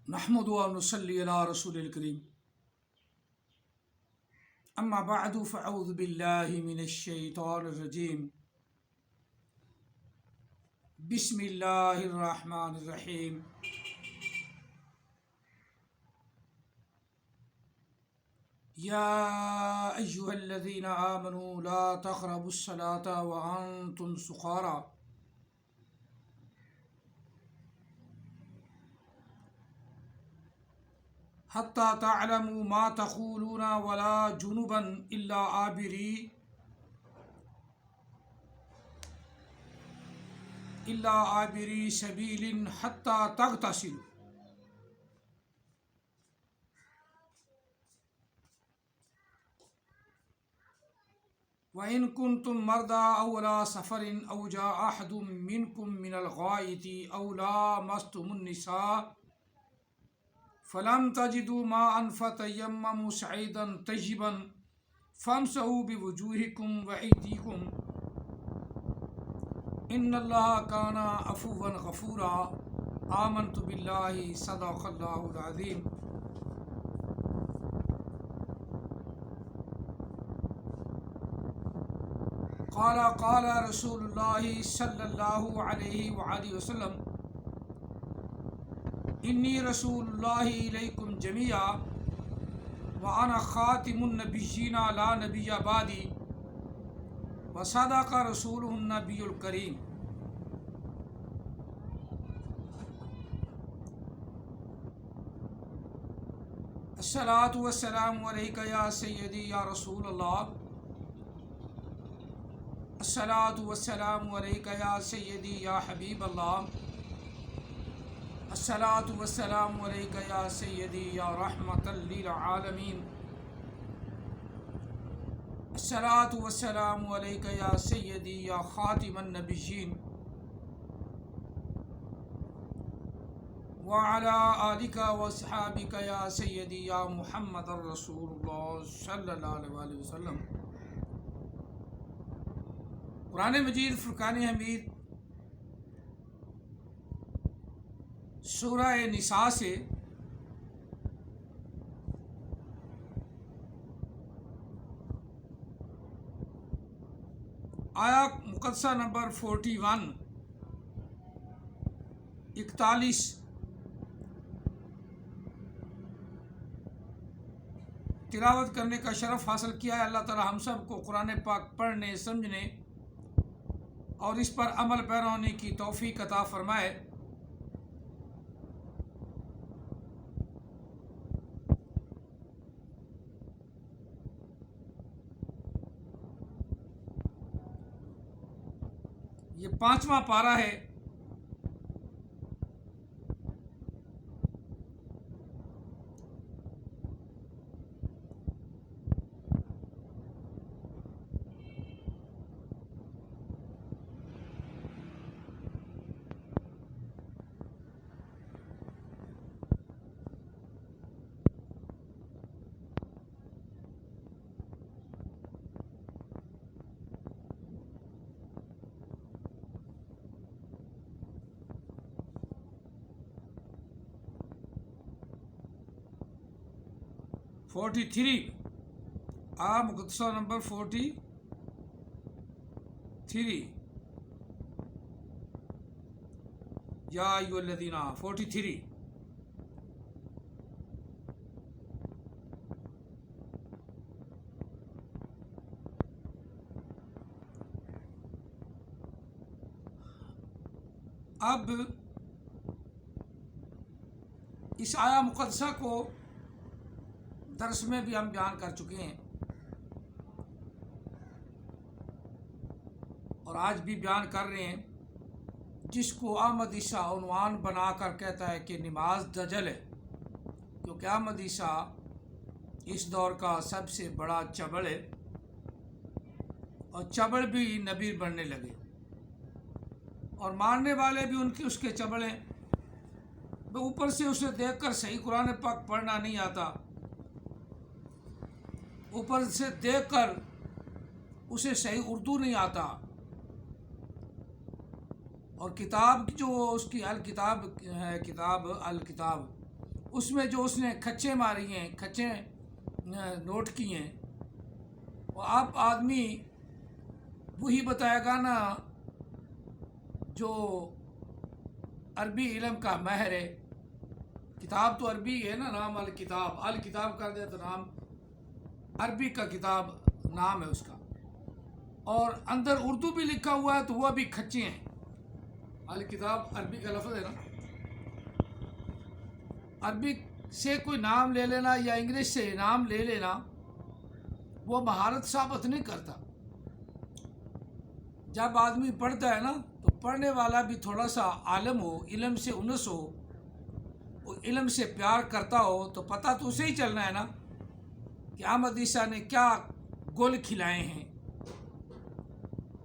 نحمد و نصلی علی رسول الکریم اما بعد فاعوذ باللہ من الشیطان الرجیم بسم اللہ الرحمن الرحیم یا ایہا الذین آمنوا لا تقربوا الصلاة وانتم سکارى حتى تعلموا ما تقولون ولا جنبا الا عابري سبيل حتى تغتسلوا وإن كنتم مرضى أو على سفر أو جاء أحد منكم من الغائط أو لامستم النساء فلم تجدوا ماء فتيمموا صعيدا طيبا فامسحوا بوجوهكم وأيديكم إن الله كان عفوا غفورا آمنت بالله صدق الله العظيم. قال رسول الله صلى الله عليه وآله وسلم انی رسول اللہ علیکم جمیعا وانا خاتم النبیین لا نبی بعدی وصدق رسولہ النبی الکریم. الصلاۃ والسلام علیک یا سیدی یا رسول اللہ. الصلاۃ والسلام علیک یا سیدی یا حبیب اللہ. الصلاۃ والسلام علیک یا سیدی یا رحمۃ للعالمین. الصلاۃ والسلام علیک یا سیدی یا خاتم النبیین وعلی آلک واصحابک یا سیدی یا محمد الرسول اللہ صلی اللہ علیہ وسلم. قرآن مجید فرقان حمید سورہ نساء سے آیا مقدسہ نمبر 41 تلاوت کرنے کا شرف حاصل کیا ہے. اللہ تعالی ہم سب کو قرآن پاک پڑھنے سمجھنے اور اس پر عمل پیرا ہونے کی توفیق عطا فرمائے. یہ 5واں پارہ ہے. مقدسہ نمبر 43 یا ایھا الذین 43. اب اس آیا مقدسہ کو درس میں بھی ہم بیان کر چکے ہیں اور آج بھی بیان کر رہے ہیں، جس کو احمد عیسیٰ عنوان بنا کر کہتا ہے کہ نماز دجل ہے، کیونکہ احمد عیسیٰ اس دور کا سب سے بڑا چبڑ ہے اور چبڑ بھی نبی بننے لگے اور ماننے والے بھی اس کے چبڑ ہیں. اوپر سے اسے دیکھ کر صحیح قرآن پاک پڑھنا نہیں آتا، اوپر سے دیکھ کر اسے صحیح اردو نہیں آتا، اور کتاب جو اس کی الکتاب ہے، کتاب الکتاب اس میں جو اس نے کھچے ماری ہیں، کھچے نوٹ کی ہیں، وہ آپ آدمی وہی بتائے گا نا جو عربی علم کا ماہر ہے. کتاب تو عربی ہے نا، نام الکتاب، الکتاب کر دے تو نام عربی کا کتاب نام ہے اس کا، اور اندر اردو بھی لکھا ہوا ہے تو وہ بھی کھچے ہیں. الکتاب عربی کا لفظ ہے نا. عربی سے کوئی نام لے لینا یا انگلش سے نام لے لینا وہ مہارت ثابت نہیں کرتا. جب آدمی پڑھتا ہے نا تو پڑھنے والا بھی تھوڑا سا عالم ہو، علم سے انس ہو، علم سے پیار کرتا ہو، تو پتہ تو اسے ہی چلنا ہے نا کہ احمد عیسیٰ نے کیا گول کھلائے ہیں،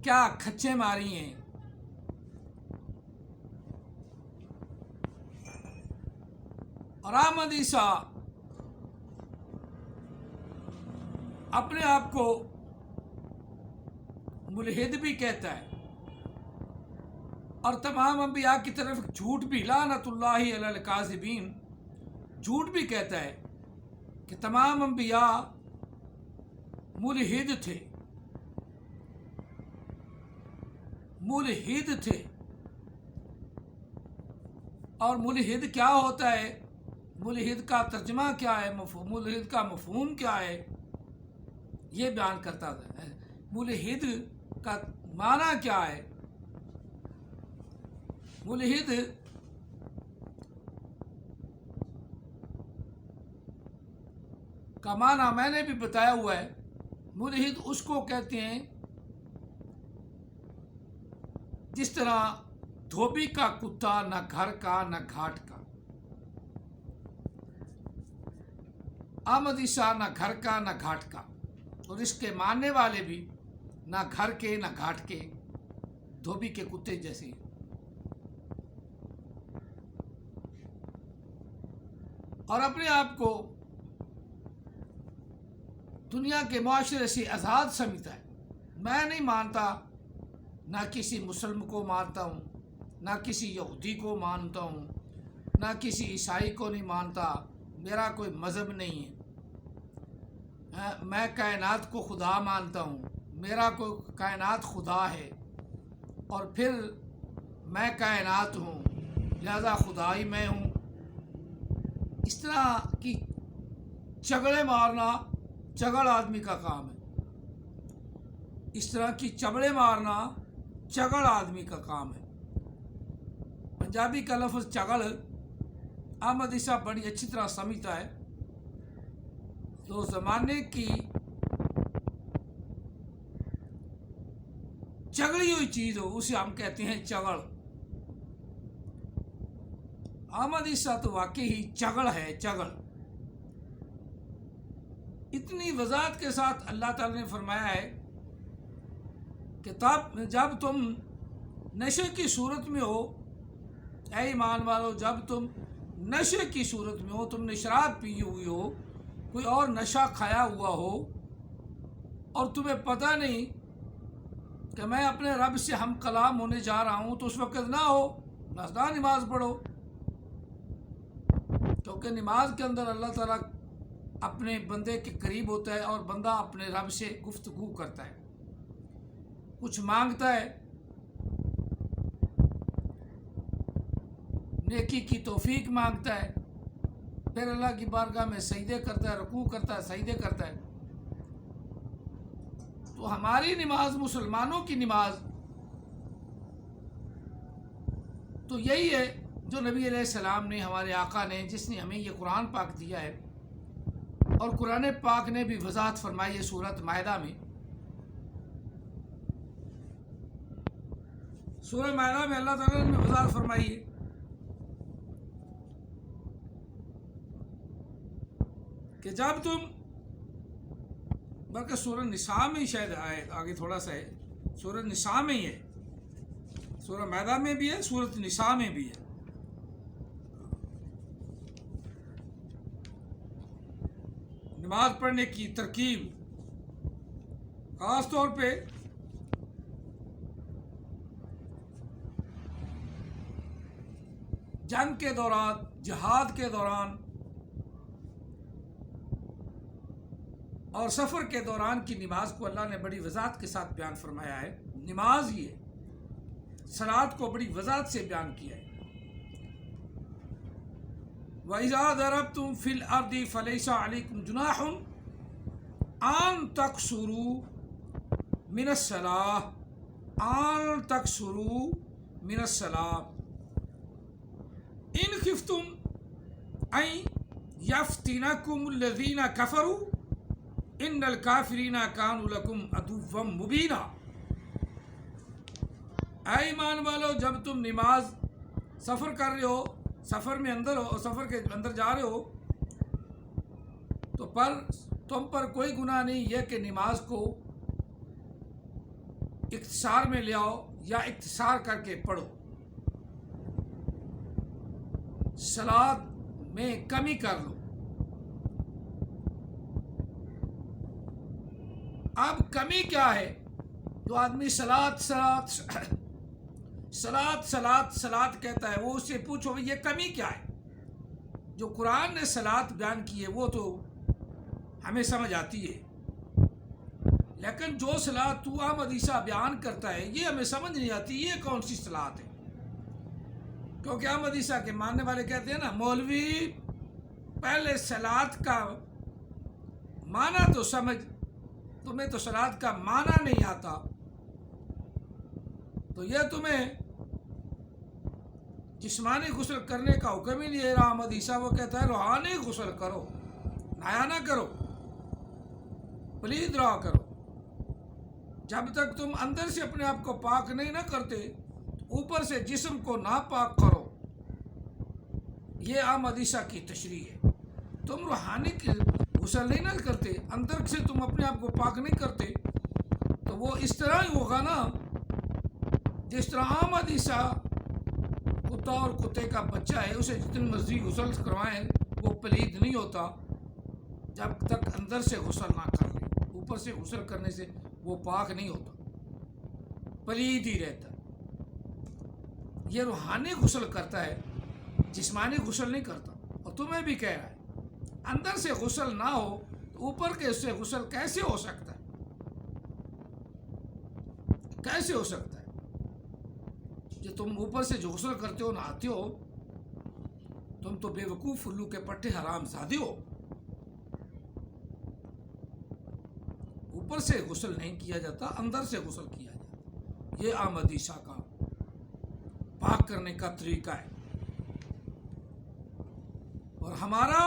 کیا کھچے ماری ہیں. اور احمد عیسیٰ اپنے آپ کو ملحد بھی کہتا ہے، اور تمام انبیاء کی طرف جھوٹ بھی، لعنت اللہ علی الکاذبین، جھوٹ بھی کہتا ہے کہ تمام انبیاء ملحد تھے، ملحد تھے. اور ملحد کیا ہوتا ہے، ملحد کا ترجمہ کیا ہے، ملحد کا مفہوم کیا ہے، یہ بیان کرتا ہے. ملحد کا معنی کیا ہے؟ ملحد کا معنی میں نے بھی بتایا ہوا ہے. ملحد اس کو کہتے ہیں جس طرح دھوبی کا کتا نہ گھر کا نہ گھاٹ کا. احمد عیسیٰ نہ گھر کا نہ گھاٹ کا، اور اس کے ماننے والے بھی نہ گھر کے نہ گھاٹ کے، دھوبی کے کتے جیسے. اور اپنے آپ کو دنیا کے معاشرے سے آزاد سمجھتا ہے. میں نہیں مانتا، نہ کسی مسلم کو مانتا ہوں، نہ کسی یہودی کو مانتا ہوں، نہ کسی عیسائی کو نہیں مانتا، میرا کوئی مذہب نہیں ہے. میں کائنات کو خدا مانتا ہوں، میرا کوئی کائنات خدا ہے، اور پھر میں کائنات ہوں لہذا خدا ہی میں ہوں. اس طرح کی چگڑے مارنا چگڑ آدمی کا کام ہے. اس طرح کی چبڑے مارنا چگڑ آدمی کا کام ہے. پنجابی کا لفظ چگڑ احمد عیسیٰ بڑی اچھی طرح سمجھتا ہے. تو زمانے کی چگڑی ہوئی چیز ہو اسے ہم کہتے ہیں چگڑ. احمد عیسیٰ تو واقعی ہی چگڑ ہے، چگڑ. اتنی وضاحت کے ساتھ اللہ تعالی نے فرمایا ہے کہ جب تم نشے کی صورت میں ہو، اے ایمان والو، جب تم نشے کی صورت میں ہو، تم نے شراب پی ہوئی ہو، کوئی اور نشہ کھایا ہوا ہو، اور تمہیں پتہ نہیں کہ میں اپنے رب سے ہم کلام ہونے جا رہا ہوں، تو اس وقت نہ ہو نہ نماز پڑھو. کیونکہ نماز کے اندر اللہ تعالیٰ اپنے بندے کے قریب ہوتا ہے، اور بندہ اپنے رب سے گفتگو کرتا ہے، کچھ مانگتا ہے، نیکی کی توفیق مانگتا ہے، پھر اللہ کی بارگاہ میں سجدے کرتا ہے، رکوع کرتا ہے، سجدے کرتا ہے. تو ہماری نماز، مسلمانوں کی نماز تو یہی ہے جو نبی علیہ السلام نے، ہمارے آقا نے، جس نے ہمیں یہ قرآن پاک دیا ہے. اور قرآن پاک نے بھی وضاحت فرمائی ہے سورۃ مائدہ میں. سورہ مائدہ میں اللہ تعالیٰ نے وضاحت فرمائی ہے کہ جب تم، بلکہ سورہ نساء میں ہی شاید آگے تھوڑا سا ہے، سورہ نساء میں ہی ہے، سورہ مائدہ میں بھی ہے، سورۃ نساء میں بھی ہے. نماز پڑھنے کی ترکیب، خاص طور پہ جنگ کے دوران، جہاد کے دوران اور سفر کے دوران کی نماز کو اللہ نے بڑی وضاحت کے ساتھ بیان فرمایا ہے. نماز یہ صلاۃ کو بڑی وضاحت سے بیان کیا ہے. وَإِذَا ضَرَبْتُمْ فِي الْأَرْضِ فَلَيْسَ عَلَيْكُمْ جُنَاحٌ أَن تَقْصُرُوا مِنَ الصَّلَاةِ إِنْ خِفْتُمْ أَن يَفْتِنَكُمُ الَّذِينَ كَفَرُوا إِنَّ الْكَافِرِينَ كَانُوا لَكُمْ عَدُوًّا مُبِينًا. اے ایمان والو، جب تم نماز سفر کر رہے ہو، سفر میں اندر ہو، سفر کے اندر جا رہے ہو، تو تم پر کوئی گناہ نہیں یہ کہ نماز کو اختصار میں لے آؤ یا اختصار کر کے پڑھو. صلاۃ میں کمی کر لو. اب کمی کیا ہے؟ جو آدمی صلاۃ کہتا ہے، وہ اس سے پوچھو یہ کمی کیا ہے؟ جو قرآن نے صلاۃ بیان کی ہے وہ تو ہمیں سمجھ آتی ہے، لیکن جو صلاۃ تو عام حدیثہ بیان کرتا ہے یہ ہمیں سمجھ نہیں آتی. یہ کون سی صلاۃ ہے؟ کیونکہ عام حدیثہ کے ماننے والے کہتے ہیں نا، مولوی پہلے صلاۃ کا معنی تو سمجھ، تمہیں تو صلاۃ کا معنی نہیں آتا، تو یہ تمہیں جسمانی غسل کرنے کا حکم ہی نہیں ہے. عام حدیثہ وہ کہتا ہے روحانی غسل کرو، نہایا نہ کرو، پلید رہا کرو. جب تک تم اندر سے اپنے آپ کو پاک نہیں نہ کرتے، اوپر سے جسم کو ناپاک کرو. یہ عام حدیثہ کی تشریح ہے. تم روحانی غسل نہیں نہ کرتے، اندر سے تم اپنے آپ کو پاک نہیں کرتے، تو وہ اس طرح ہی ہوگا نا جس طرح عام حدیثہ کتا اور کتے کا بچہ ہے، اسے جتنی مرضی غسل کروائیں وہ پلید نہیں ہوتا جب تک اندر سے غسل نہ کر لے. اوپر سے غسل کرنے سے وہ پاک نہیں ہوتا، پلید ہی رہتا. یہ روحانی غسل کرتا ہے، جسمانی غسل نہیں کرتا. اور تمہیں بھی کہہ رہا ہے اندر سے غسل نہ ہو تو اوپر کے سے غسل کیسے ہو سکتا ہے؟ کیسے ہو سکتا ہے کہ تم اوپر سے جو غسل کرتے ہو، نہاتے ہو، تم تو بے وقوف الو کے پٹھے حرام زادے ہو. اوپر سے غسل نہیں کیا جاتا، اندر سے غسل کیا جاتا. یہ عام حدیثہ کا پاک کرنے کا طریقہ ہے. اور ہمارا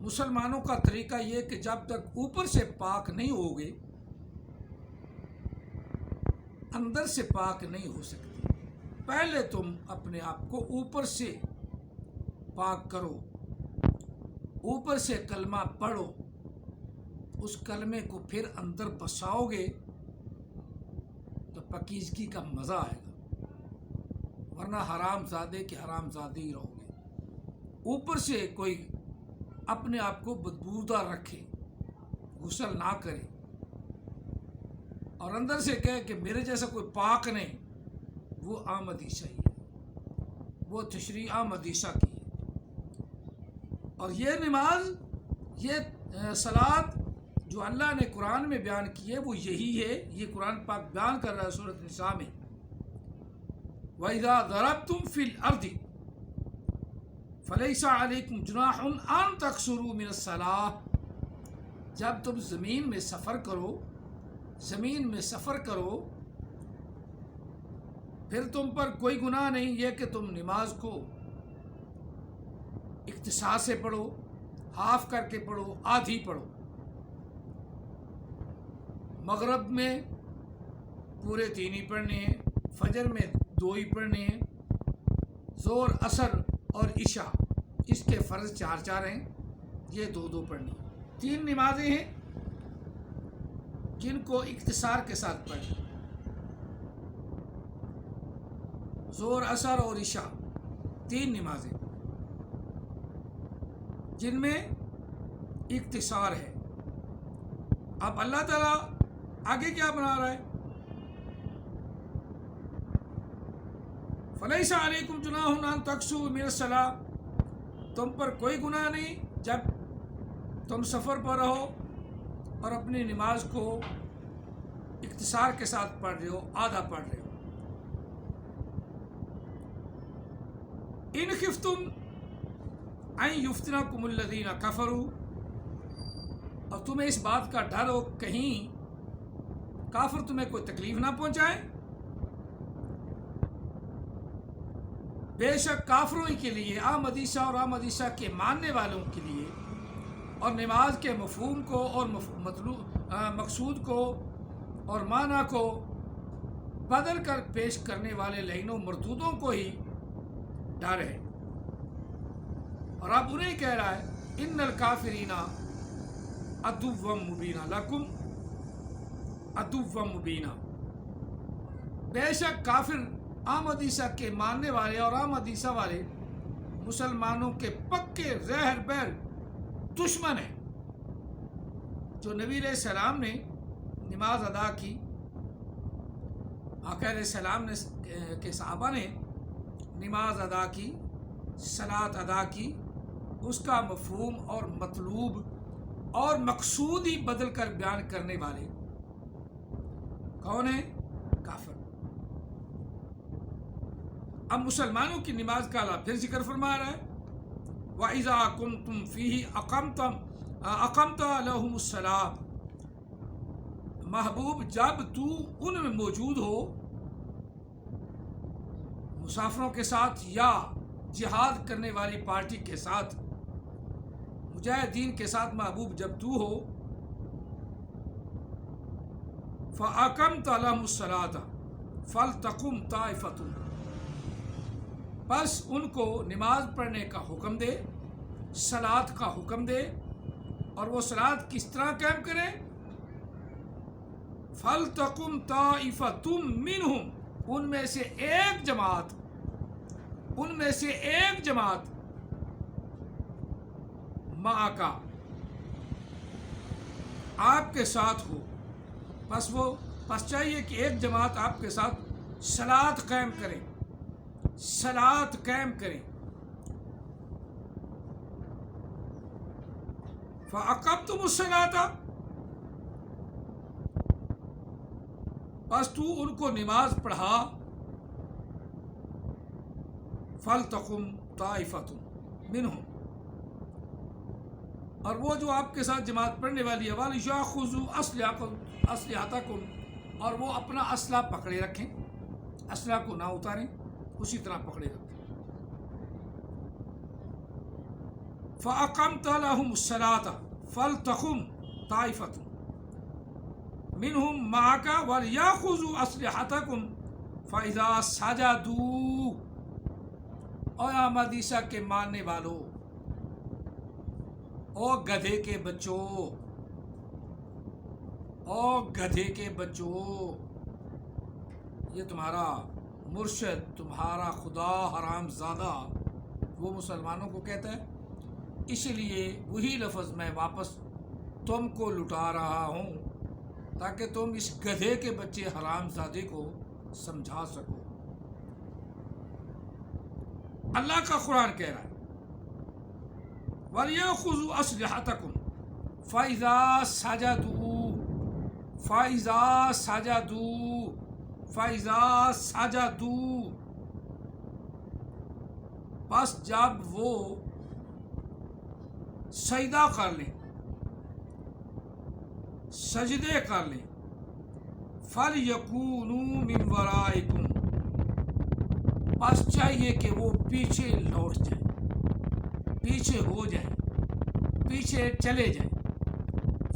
مسلمانوں کا طریقہ یہ کہ جب تک اوپر سے پاک نہیں ہوگے، اندر سے پاک نہیں ہو سکتے. پہلے تم اپنے آپ کو اوپر سے پاک کرو، اوپر سے کلمہ پڑھو، اس کلمے کو پھر اندر بساؤ گے تو پاکیزگی کا مزہ آئے گا، ورنہ حرام زادے کے حرام زادے ہی رہو گے. اوپر سے کوئی اپنے آپ کو بدبودار رکھے، غسل نہ کرے، اور اندر سے کہے کہ میرے جیسا کوئی پاک نہیں، وہ عام حدیثہ ہی ہے، وہ تشریح عام حدیثہ کی ہے. اور یہ نماز، یہ صلاۃ جو اللہ نے قرآن میں بیان کی ہے وہ یہی ہے. یہ قرآن پاک بیان کر رہا ہے سورۃ النساء میں، وَإِذَا ضَرَبْتُمْ فِي الْأَرْضِ فَلَيْسَ عَلَيْكُمْ جُنَاحٌ أَن تَقْصُرُوا مِنَ الصَّلَاةِ. جب تم زمین میں سفر کرو، پھر تم پر کوئی گناہ نہیں یہ کہ تم نماز کو اختصار سے پڑھو، ہاف کر کے پڑھو، آدھی پڑھو. مغرب میں پورے 3 ہی پڑھنے ہیں، فجر میں 2 ہی پڑھنے ہیں، ظہر، عصر اور عشاء اس کے فرض 4 ہیں، یہ 2 پڑھنی. 3 نمازیں ہیں جن کو اختصار کے ساتھ پڑھیں، ظہر، عصر اور عشاء 3 نمازیں جن میں اختصار ہے. اب اللہ تعالیٰ آگے کیا بنا رہا ہے؟ فَلَيْسَ عَلَيْكُمْ جُنَاحٌ أَن تَقْصُرُوا مِنَ الصَّلَاةِ. تم پر کوئی گناہ نہیں جب تم سفر پر رہو اور اپنی نماز کو اختصار کے ساتھ پڑھ رہے ہو، آدھا پڑھ رہے ہو. ان خفتم ان یفتنکم الذین کفروا، اور تمہیں اس بات کا ڈر ہو کہیں کافر تمہیں کوئی تکلیف نہ پہنچائے. بے شک کافروں ہی کے لیے، احمد عیسیٰ اور احمد عیسیٰ کے ماننے والوں کے لیے، اور نماز کے مفہوم کو اور مقصود کو اور معنی کو بدل کر پیش کرنے والے لعینوں مردودوں کو ہی ڈر ہے. اور اب انہیں کہہ رہا ہے ان الکافرین عدو مبینہ لکم عدو مبینہ، بے شک کافر احمد عیسیٰ کے ماننے والے اور احمد عیسیٰ والے مسلمانوں کے پکے زہر بیر دشمن ہیں. جو نبی علیہ السلام نے نماز ادا کی، آقا علیہ السلام نے کے صحابہ نے نماز ادا کی، صلاۃ ادا کی، اس کا مفہوم اور مطلوب اور مقصود ہی بدل کر بیان کرنے والے کون ہیں؟ کافر. اب مسلمانوں کی نماز کا اللہ پھر ذکر فرما رہا ہے وَإِذَا كُنْتُمْ فِيهِ أَقَمْتَ لَهُمُ الصَّلَاةَ، محبوب جب تو ان میں موجود ہو مسافروں کے ساتھ یا جہاد کرنے والی پارٹی کے ساتھ، مجاہدین کے ساتھ محبوب جب تو ہو، فَأَقَمْتَ لَهُمُ الصَّلَاةَ فَلْتَقُمْ طَائِفَةٌ، بس ان کو نماز پڑھنے کا حکم دے، صلاۃ کا حکم دے. اور وہ صلاۃ کس طرح قائم کرے؟ فَلْتَقُمْ طَائِفَةٌ مِّنْهُمْ، ان میں سے ایک جماعت، ان میں سے ایک جماعت معک، آپ کے ساتھ ہو. پس چاہیے کہ ایک جماعت آپ کے ساتھ صلاۃ قائم کرے، صلاۃ قائم کریں. فَأَقَمْتُمُ الصَّلَاةَ، بس تو ان کو نماز پڑھا. فَلْتَقُمْ طَائِفَةٌ مِّنْهُمْ، اور وہ جو آپ کے ساتھ جماعت پڑھنے والی ہے، وَلْيَأْخُذُوا أَسْلِحَتَهُمْ، اور وہ اپنا اسلحہ پکڑے رکھیں، اسلحہ کو نہ اتاریں، اسی طرح پکڑے رکھیں. فَأَقَمْتَ لَهُمُ الصَّلَاةَ فَلْتَقُمْ طَائِفَةٌ مِّنْهُمْ مَعَكَ وَلْيَأْخُذُوا أَسْلِحَتَهُمْ فَإِذَا سَجَدُوا، اور احمد عیسیٰ کے ماننے والوں، او گدھے کے بچوں، او گدھے کے بچوں، یہ تمہارا مرشد، تمہارا خدا حرام زادہ وہ مسلمانوں کو کہتا ہے. اس لیے وہی لفظ میں واپس تم کو لٹا رہا ہوں تاکہ تم اس گدھے کے بچے حرام زادے کو سمجھا سکو. اللہ کا قرآن کہہ رہا ہے وَلْيَأْخُذُوا أَسْلِحَتَهُمْ فَإِذَا سَجَدُوا فَإِذَا سَجَدُوا فَإِذَا سَجَدُوا، بس جب وہ سجدہ کر لیں، سجدے کر لیں. فَلْيَكُونُوا مِنْ وَرَائِكُمْ، بس چاہیے کہ وہ پیچھے لوٹ جائیں، پیچھے ہو جائیں، پیچھے چلے جائیں.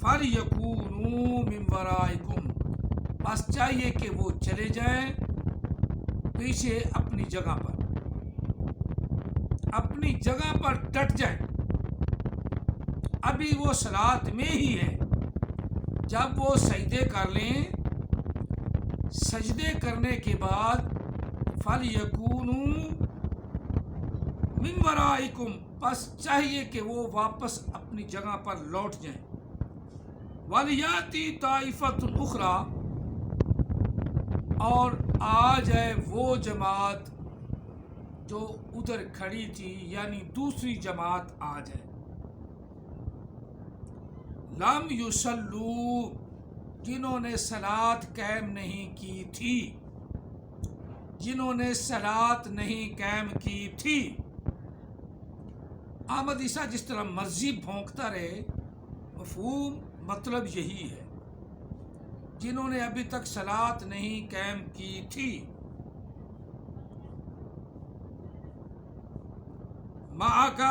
فَلْيَكُونُوا مِنْ وَرَائِكُمْ، بس چاہیے کہ وہ چلے جائیں پیچھے اپنی جگہ پر، اپنی جگہ پر ڈٹ جائیں. ابھی وہ صلاۃ میں ہی ہے. جب وہ سجدے کر لیں، سجدے کرنے کے بعد فَلْيَكُونُوا مِنْ وَرَائِكُمْ، بس چاہیے کہ وہ واپس اپنی جگہ پر لوٹ جائیں. وَلْيَأْتِ طَائِفَةٌ أُخْرَى، اور آ جائے وہ جماعت جو ادھر کھڑی تھی، یعنی دوسری جماعت آ جائے. لم یصلو، جنہوں نے صلاۃ قائم نہیں کی تھی، جنہوں نے صلاۃ نہیں قائم کی تھی۔ احمد عیسیٰ جس طرح مرضی بھونکتا رہے، مفہوم مطلب یہی ہے، جنہوں نے ابھی تک صلاۃ نہیں قائم کی تھی۔ معک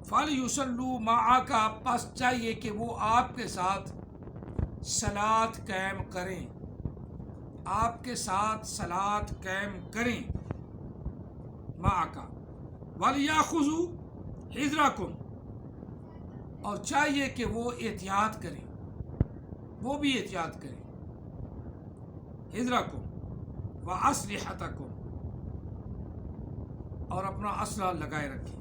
فلیصلوا معک، پس چاہیے کہ وہ آپ کے ساتھ صلاۃ قائم کریں، آپ کے ساتھ صلاۃ قائم کریں۔ معک ولیأخذوا حذرکم، اور چاہیے کہ وہ احتیاط کریں، وہ بھی احتیاط کریں۔ حذرکم واسلحتکم، اور اپنا اسلحہ لگائے رکھیں۔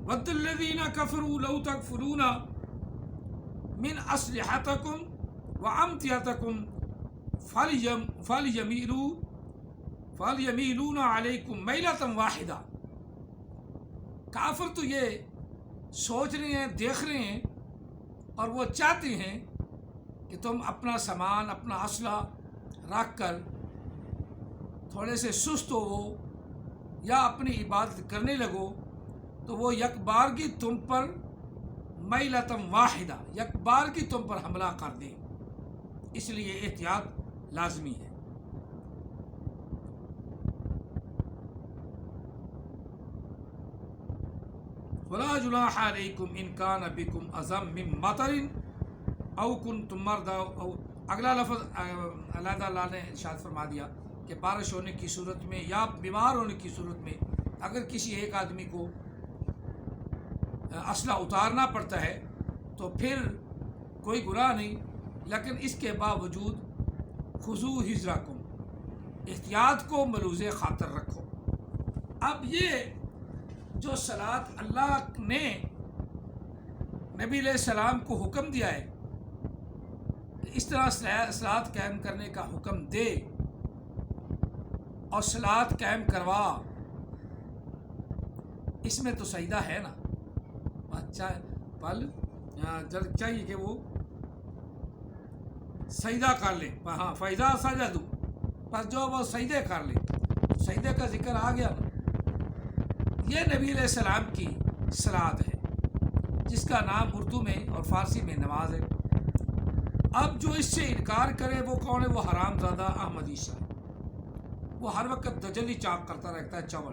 ود الذین کفروا لو تکفرون من اسلحتکم وامتعتکم فلیمیلون علیکم میلۃ واحدہ۔ کافر تو یہ سوچ رہے ہیں، دیکھ رہے ہیں، اور وہ چاہتے ہیں کہ تم اپنا سامان، اپنا اسلحہ رکھ کر تھوڑے سے سست ہو یا اپنی عبادت کرنے لگو، تو وہ یک بار کی تم پر میلۃ واحدہ، یک بار کی تم پر حملہ کر دیں، اس لیے احتیاط لازمی ہے۔ ولا جناح علیکم ان کان بکم اذی من مطر او کنتم مرضی، او اگلا لفظ اللہ تعالیٰ نے ارشاد فرما دیا کہ بارش ہونے کی صورت میں یا بیمار ہونے کی صورت میں اگر کسی ایک آدمی کو اسلحہ اتارنا پڑتا ہے تو پھر کوئی گناہ نہیں، لیکن اس کے باوجود خذوا حذرکم، احتیاط کو ملوز خاطر رکھو۔ اب یہ جو صلاۃ اللہ نے نبی علیہ السلام کو حکم دیا ہے، اس طرح صلاۃ قائم کرنے کا حکم دے اور صلاۃ قائم کروا، اس میں تو سجدہ ہے نا۔ اچھا پل چاہیے کہ وہ سجدہ کر لے، ہاں فَإِذَا سَجَدُوا، پس جو وہ سجدے کر لے، سجدے کا ذکر آ گیا نا۔ یہ نبی علیہ السلام کی صلاۃ ہے، جس کا نام اردو میں اور فارسی میں نماز ہے۔ اب جو اس سے انکار کرے وہ کون ہے؟ وہ حرام زادہ احمد عیسیٰ، وہ ہر وقت دجلی چاک کرتا رہتا ہے، چول۔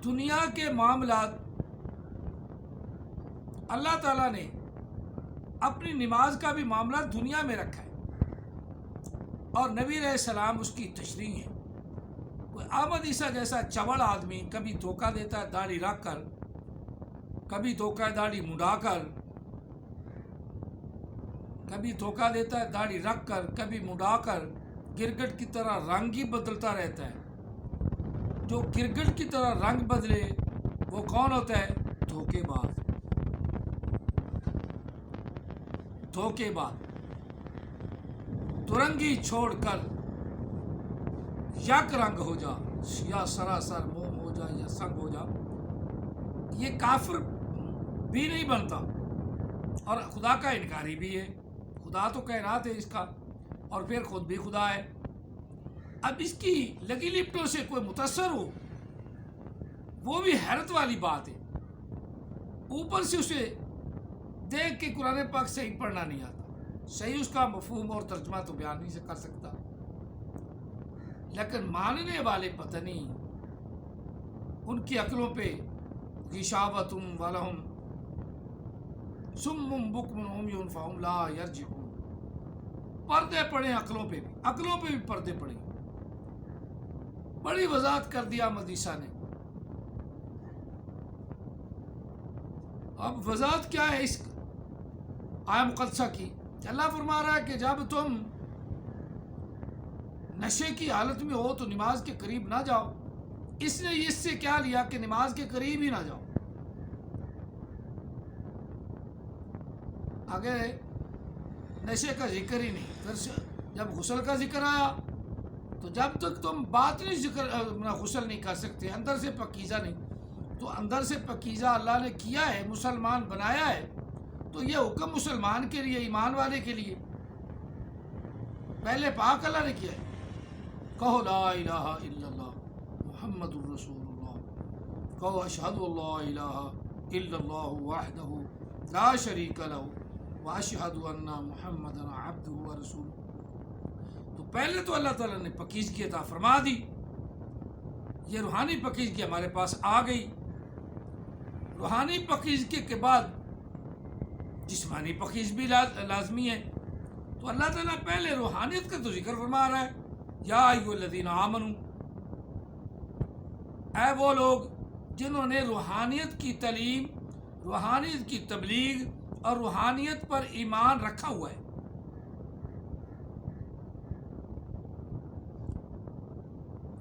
دنیا کے معاملات اللہ تعالیٰ نے اپنی نماز کا بھی معاملہ دنیا میں رکھا ہے، اور نبی علیہ السلام اس کی تشریح ہے۔ کوئی احمد عیسیٰ جیسا چوڑ آدمی کبھی دھوکہ دیتا ہے داڑھی رکھ کر، کبھی دھوکہ داڑھی مڈا کر، کبھی دھوکہ دیتا ہے داڑھی رکھ کر، کبھی مڈا کر، گرگٹ کی طرح رنگ ہی بدلتا رہتا ہے۔ جو گرگٹ کی طرح رنگ بدلے وہ کون ہوتا ہے؟ دھوکے باز، دھوکے باز۔ دورنگی چھوڑ کر یک رنگ ہو جا، یا سراسر موم ہو جا یا سنگ ہو جا، یہ کافر بھی نہیں بنتا اور خدا کا انکاری بھی ہے۔ خدا تو کائنات ہے اس کا، اور پھر خود بھی خدا ہے۔ اب اس کی لگی لپٹوں سے کوئی متاثر ہو، وہ بھی حیرت والی بات ہے۔ اوپر سے اسے دیکھ کے قرآن پاک صحیح پڑھنا نہیں آتا، صحیح اس کا مفہوم اور ترجمہ تو بیان نہیں سے کر سکتا، لیکن ماننے والے پتہ نہیں ان کی عقلوں پہ غشاوۃ ولہم صم بکم عمی فہم لا یرجعون، پردے پڑے عقلوں پہ بھی، عقلوں پہ بھی پردے پڑے۔ بڑی وضاحت کر دیا احمد عیسیٰ نے۔ اب وضاحت کیا ہے اس آیہ مقدسہ کی؟ اللہ فرما رہا ہے کہ جب تم نشے کی حالت میں ہو تو نماز کے قریب نہ جاؤ۔ اس نے اس سے کیا لیا کہ نماز کے قریب ہی نہ جاؤ۔ آگے نشے کا ذکر ہی نہیں، پھر جب غسل کا ذکر آیا تو جب تک تم باطنی غسل نہیں کر سکتے، اندر سے پاکیزہ نہیں، تو اندر سے پاکیزہ اللہ نے کیا ہے، مسلمان بنایا ہے، تو یہ حکم مسلمان کے لیے، ایمان والے کے لیے پہلے پاک اللہ نے کیا ہے۔ کہو لا الہ الا اللہ محمد الرسول اللہ، کہو اشہد اللہ الہ الا اللہ وحدہ لا شریک لہ واشہد ان محمدا عبدہ ورسولہ۔ تو پہلے تو اللہ تعالیٰ نے پاکیزگی عطا فرما دی، یہ روحانی پاکیزگی ہمارے پاس آ گئی۔ روحانی پاکیزگی کے بعد جسمانی پاکیزگی لازمی ہے، تو اللہ تعالیٰ پہلے روحانیت کا تو ذکر فرما رہا ہے، یا ایھا الذین آمنوا، اے وہ لوگ جنہوں نے روحانیت کی تعلیم، روحانیت کی تبلیغ اور روحانیت پر ایمان رکھا ہوا ہے۔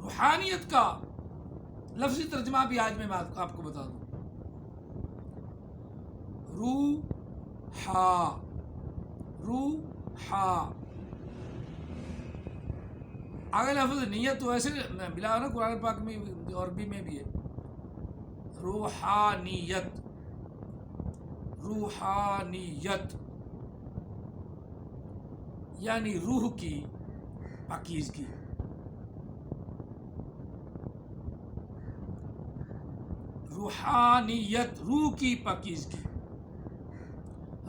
روحانیت کا لفظی ترجمہ بھی آج میں آپ کو بتا دوں، روحا، آگے لفظ نیت تو ایسے ملا نا قرآن پاک میں اور عربی میں بھی ہے، روحانیت، یعنی روح کی پاکیزگی۔ روحانیت، روح کی پاکیزگی۔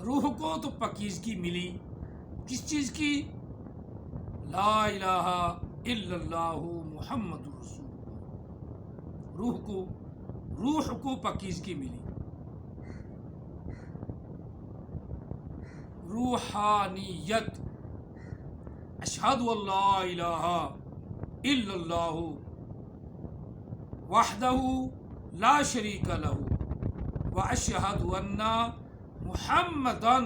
روح کو تو پاکیزگی ملی کس چیز کی؟ لا الہ الا اللہ محمد رسول اللہ۔ روح کو پاکیزگی ملی۔ روحانیت، اشہد ان لا الہ الا اللہ وحدہ لا شریک لہ واشہد ان محمدا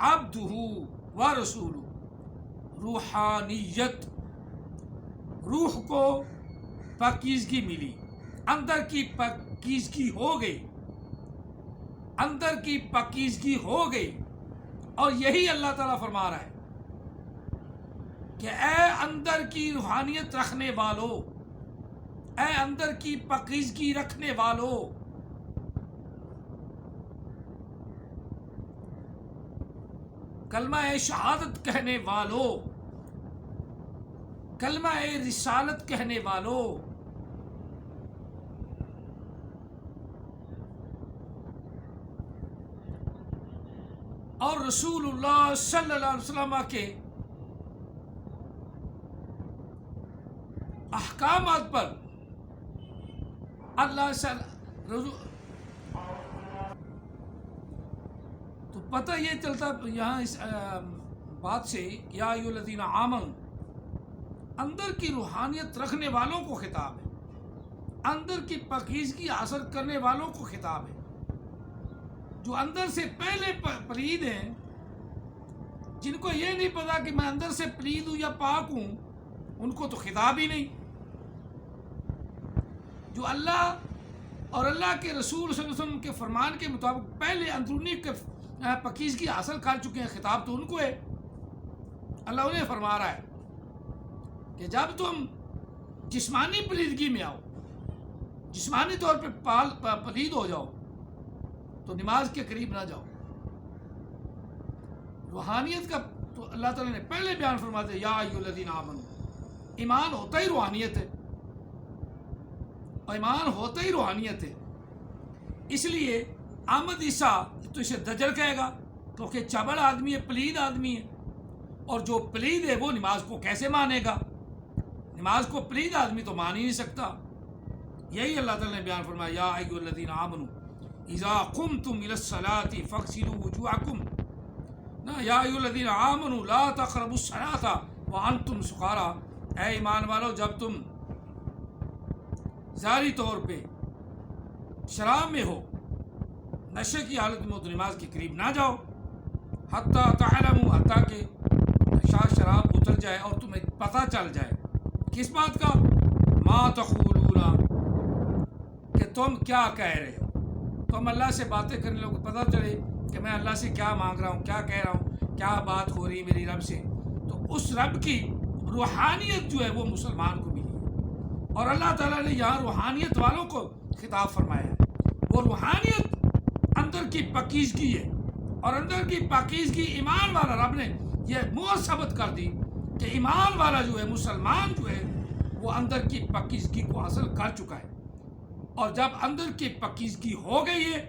عبدہ ورسولہ۔ روحانیت، روح کو پاکیزگی ملی، اندر کی پاکیزگی ہو گئی، اندر کی پاکیزگی ہو گئی، اور یہی اللہ تعالیٰ فرما رہا ہے کہ اے اندر کی روحانیت رکھنے والو، اے اندر کی پاکیزگی رکھنے والو، کلمہ شہادت کہنے والو، کلمہ رسالت کہنے والو، اور رسول اللہ صلی اللہ علیہ وسلم کے احکامات پر اللہ سے تو پتہ یہ چلتا یہاں اس بات سے، یا ایھا الذین آمنوا، اندر کی روحانیت رکھنے والوں کو خطاب ہے، اندر کی پاکیزگی حاصل کرنے والوں کو خطاب ہے۔ جو اندر سے پہلے پلید ہیں، جن کو یہ نہیں پتا کہ میں اندر سے پلید ہوں یا پاک ہوں، ان کو تو خطاب ہی نہیں۔ جو اللہ اور اللہ کے رسول صلی اللہ علیہ وسلم کے فرمان کے مطابق پہلے اندرونی پاکیزگی حاصل کر چکے ہیں، خطاب تو ان کو ہے۔ اللہ انہیں فرما رہا ہے کہ جب تم جسمانی پلیدگی میں آؤ، جسمانی طور پہ پلید ہو جاؤ، تو نماز کے قریب نہ جاؤ۔ روحانیت کا تو اللہ تعالیٰ نے پہلے بیان فرما دیا، یا ایھا الذین آمنوا، ایمان ہوتا ہی روحانیت ہے، اور ایمان ہوتا ہی روحانیت ہے۔ اس لیے احمد عیسیٰ تو اسے دجل کہے گا، کیونکہ چبل آدمی ہے، پلید آدمی ہے، اور جو پلید ہے وہ نماز کو کیسے مانے گا؟ نماز کو پلید آدمی تو مان ہی نہیں سکتا۔ یہی اللہ تعالیٰ نے بیان فرمایا، یا ایھا الذین آمنوا اذا قمتم الى الصلاة فاغسلوا وجوہکم، یا ایھا الذین آمنوا لا تقربوا الصلاة وانتم سکارى، اے ایمان والو جب تم ظاہری طور پہ شراب میں ہو، نشے کی حالت میں ہو، تو نماز کے قریب نہ جاؤ، حتیٰ تعلموا، حتیٰ کہ شراب اتر جائے اور تمہیں پتہ چل جائے کس بات کا؟ ما تقولون، کہ تم کیا کہہ رہے ہو۔ تم اللہ سے باتیں کرنے لوگ، پتہ چلے کہ میں اللہ سے کیا مانگ رہا ہوں، کیا کہہ رہا ہوں، کیا بات ہو رہی ہے میری رب سے، تو اس رب کی روحانیت جو ہے وہ مسلمان کو ملی ہے، اور اللہ تعالیٰ نے یہاں روحانیت والوں کو خطاب فرمایا ہے۔ وہ روحانیت اندر کی پاکیزگی ہے، اور اندر کی پاکیزگی ایمان والا، رب نے یہ مہر ثابت کر دی کہ ایمان والا جو ہے، مسلمان جو ہے، وہ اندر کی پاکیزگی کو حاصل کر چکا ہے۔ اور جب اندر کی پاکیزگی ہو گئی ہے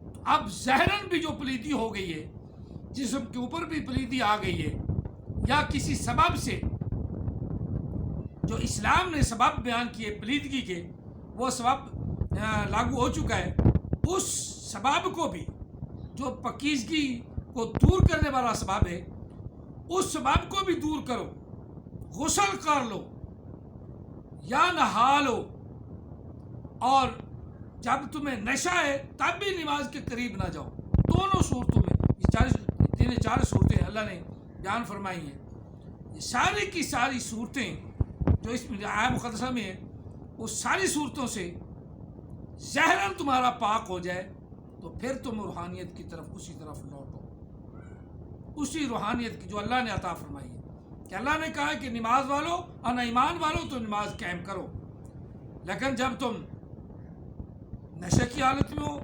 تو اب ظاہراً بھی جو پلیدی ہو گئی ہے، جسم کے اوپر بھی پلیدی آ گئی ہے، یا کسی سبب سے جو اسلام نے سبب بیان کیے پلیدگی کے، وہ سبب لاگو ہو چکا ہے، اس سبب کو بھی، جو پاکیزگی کو دور کرنے والا سبب ہے، اس سبب کو بھی دور کرو، غسل کر لو یا نہا لو، اور جب تمہیں نشہ ہے تب بھی نماز کے قریب نہ جاؤ۔ دونوں صورتوں میں یہ چار صورتیں اللہ نے بیان فرمائی ہیں۔ یہ ساری کی ساری صورتیں جو اس آیت مقدسہ میں ہیں، وہ ساری صورتوں سے ظاہراً تمہارا پاک ہو جائے تو پھر تم روحانیت کی طرف اسی طرف لوٹو، اسی روحانیت کی جو اللہ نے عطا فرمائی ہے۔ کہ اللہ نے کہا کہ نماز والو اور ایمان والو تو نماز قائم کرو، لیکن جب تم نشے کی حالت میں ہو،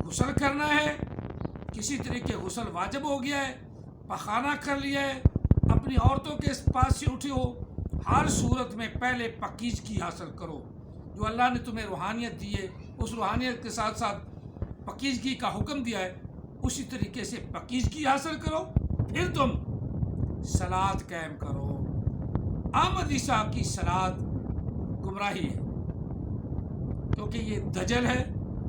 غسل کرنا ہے، کسی طریقے غسل واجب ہو گیا ہے، پخانہ کر لیا ہے، اپنی عورتوں کے پاس سے اٹھے ہو، ہر صورت میں پہلے پاکیزگی حاصل کرو۔ جو اللہ نے تمہیں روحانیت دی ہے، اس روحانیت کے ساتھ ساتھ پاکیزگی کا حکم دیا ہے، اسی طریقے سے پاکیزگی حاصل کرو، پھر تم صلاۃ قائم کرو۔ احمد عیسیٰ کی صلاۃ گمراہی ہے، کیونکہ یہ دجل ہے،